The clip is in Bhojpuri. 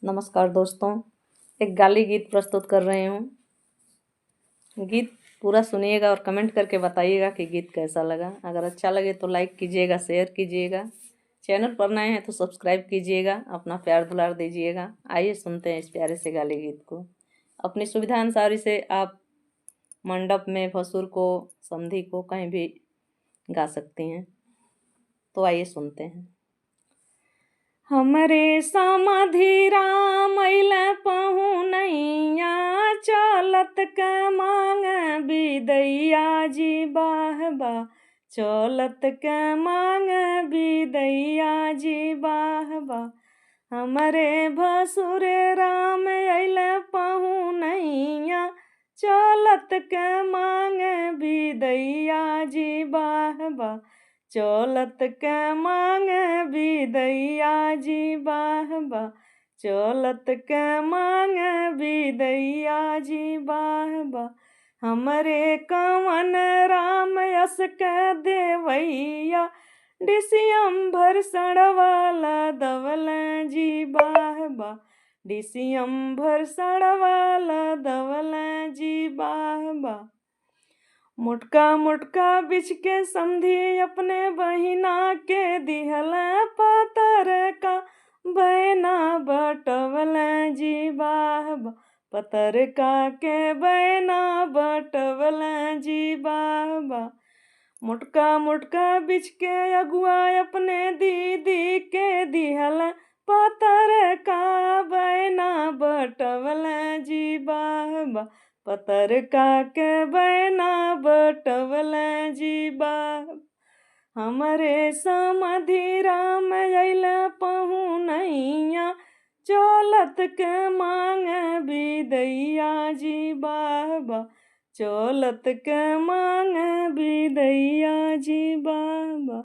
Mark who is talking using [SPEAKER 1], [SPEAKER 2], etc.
[SPEAKER 1] नमस्कार दोस्तों, एक गाली गीत प्रस्तुत कर रही हूँ। गीत पूरा सुनिएगा और कमेंट करके बताइएगा कि गीत कैसा लगा। अगर अच्छा लगे तो लाइक कीजिएगा, शेयर कीजिएगा। चैनल पर नए हैं तो सब्सक्राइब कीजिएगा, अपना प्यार दुलार दीजिएगा। आइए सुनते हैं इस प्यारे से गाली गीत को। अपनी सुविधा अनुसार इसे आप मंडप में, भसुर को, समधी को कहीं भी गा सकती हैं। तो आइए सुनते हैं। हमरे समाधि राम अइले पहुनैया, चलत के मांग बिदैया जी बाहबा। चलत के मांग बिदैया जी बाहबा। हमरे भसुर राम अइले पहुनैया, चलत के मांग बिदैया जी बाहबा। चलत के मांग बिदैया जी बाहबा। चलत के मांग बिदैया जी बाहबा। हमरे कवन राम यस के देवैया, डिसियम्बर सड़वाला दवल जी बाहबा। डिसियम्बर सड़वाला दवल जी बाहबा। मुटका मुटका बिछ के समधी अपने बहिना के दिहल, पतर का बैना बटवल जी बाहबा। पतर का के बैना बटवल जी बाहबा। मुटका मुटका बिछ के अगुआ अपने दीदी के दिहल, पतर का बैना बटवल जी बाहबा। पतर का के बैना बटवल जी बाहबा। हमरे समधि राम अइले पहुनैया, चलत के मांग बिदैया जी बाहबा। चलत के मांग बिदैया जी बाहबा।